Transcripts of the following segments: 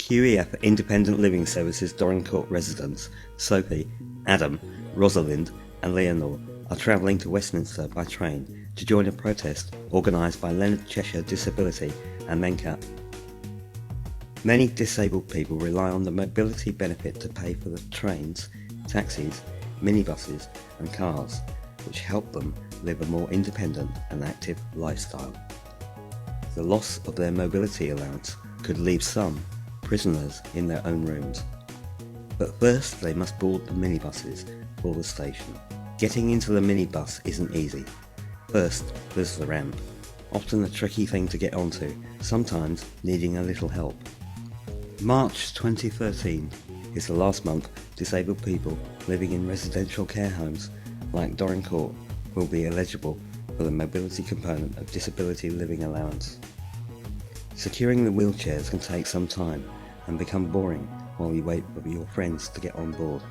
QEF Independent Living Services Dorincourt residents Sophie, Adam, Rosalind and Leonore are travelling to Westminster by train to join a protest organised by Leonard Cheshire Disability and Mencat. Many disabled people rely on the mobility benefit to pay for the trains, taxis, minibuses and cars, which help them live a more independent and active lifestyle. The loss of their mobility allowance could leave some prisoners in their own rooms. But first they must board the minibuses for the station. Getting into the minibus isn't easy. First there's the ramp, often a tricky thing to get onto, sometimes needing a little help. March 2013 is the last month disabled people living in residential care homes like Dorincourt will be eligible for the mobility component of Disability Living Allowance. Securing the wheelchairs can take some time and become boring while you wait for your friends to get on board.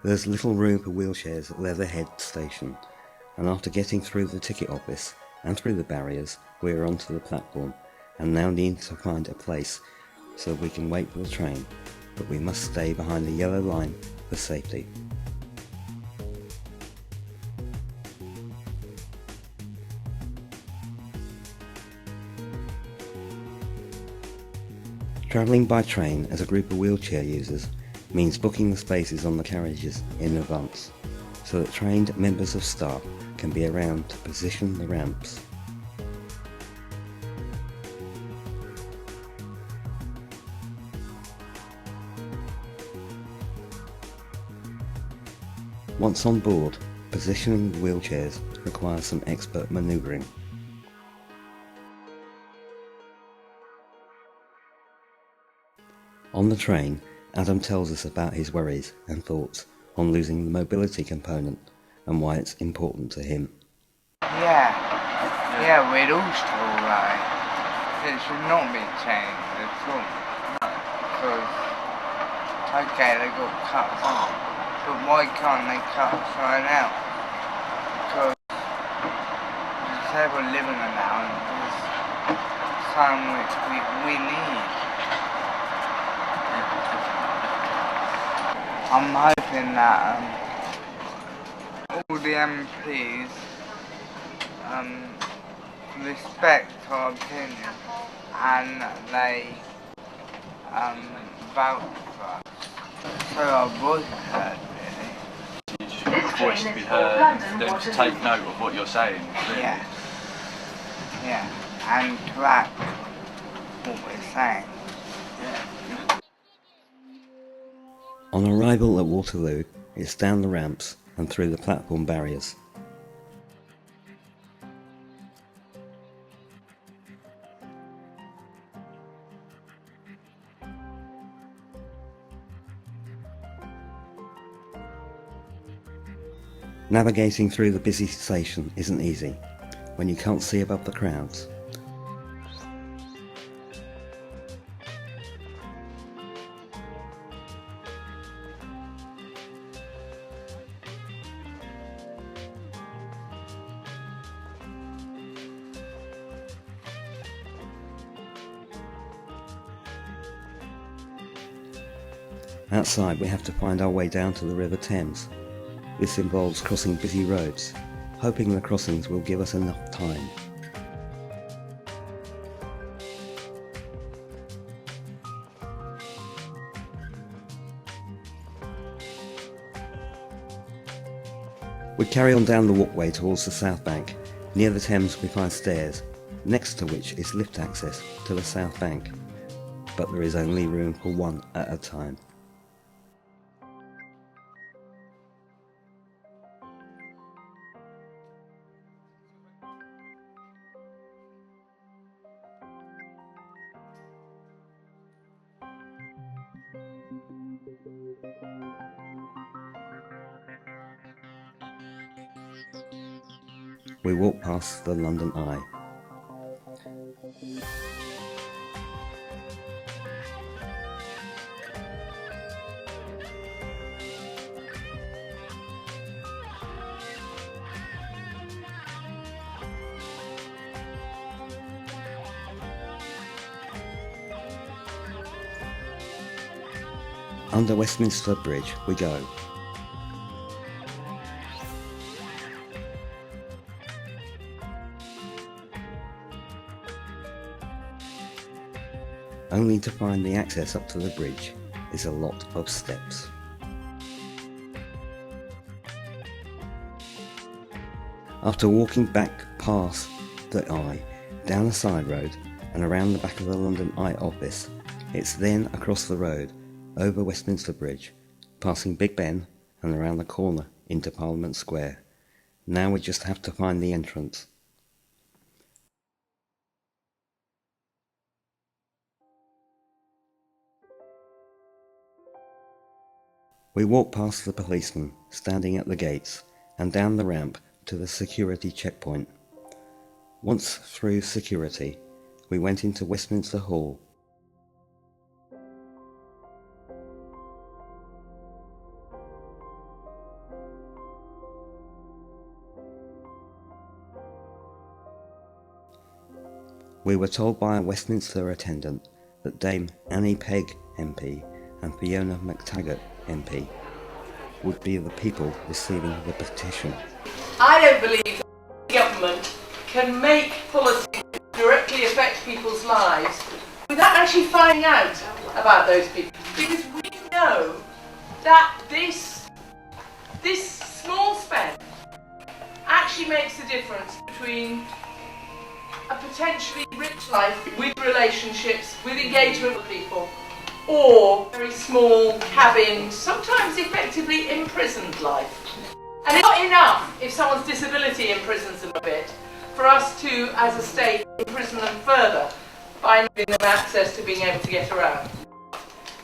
There's little room for wheelchairs at Leatherhead station, and after getting through the ticket office and through the barriers, we are onto the platform and now need to find a place so we can wait for the train, but we must stay behind the yellow line for safety. Travelling by train as a group of wheelchair users means booking the spaces on the carriages in advance, so that trained members of staff can be around to position the ramps. Once on board, positioning the wheelchairs requires some expert manoeuvring. On the train, Adam tells us about his worries and thoughts on losing the mobility component and why it's important to him. Yeah, we're all still right. It should not be changed at all. Because, okay, they got cuts on, but why can't they cut something else? Because disabled living allowance is something which we need. I'm hoping that all the MPs respect our opinion and they vote for us. So our voice is heard, really. Your voice to be heard and for them to take note of what you're saying. Really. Yeah, and to act what we're saying. On arrival at Waterloo, it's down the ramps and through the platform barriers. Navigating through the busy station isn't easy when you can't see above the crowds. Outside we have to find our way down to the River Thames. This involves crossing busy roads, hoping the crossings will give us enough time. We carry on down the walkway towards the South Bank. Near the Thames we find stairs, next to which is lift access to the South Bank, but there is only room for one at a time. We walk past the London Eye. Under Westminster Bridge we go. Only to find the access up to the bridge is a lot of steps. After walking back past the Eye, down a side road and around the back of the London Eye office, it's then across the road, over Westminster Bridge, passing Big Ben and around the corner into Parliament Square. Now we just have to find the entrance. We walk past the policeman standing at the gates and down the ramp to the security checkpoint. Once through security, we went into Westminster Hall. We were told by a Westminster attendant that Dame Annie Pegg MP and Fiona McTaggart MP would be the people receiving the petition. I don't believe that the government can make policy that directly affect people's lives without actually finding out about those people. Because we know that this small spend actually makes the difference between a potentially rich life with relationships, with engagement with people, or very small, cabined, sometimes effectively imprisoned life. And it's not enough if someone's disability imprisons them a bit for us to, as a state, imprison them further by not giving them access to being able to get around.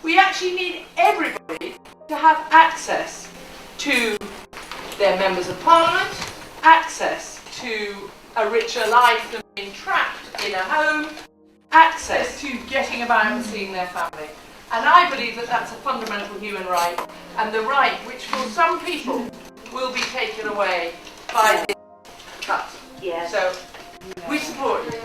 We actually need everybody to have access to their members of parliament, access to a richer life than being trapped in a home, access to getting about and seeing their family. And I believe that that's a fundamental human right, and the right which for some people will be taken away by this cut. Yeah. So we support you.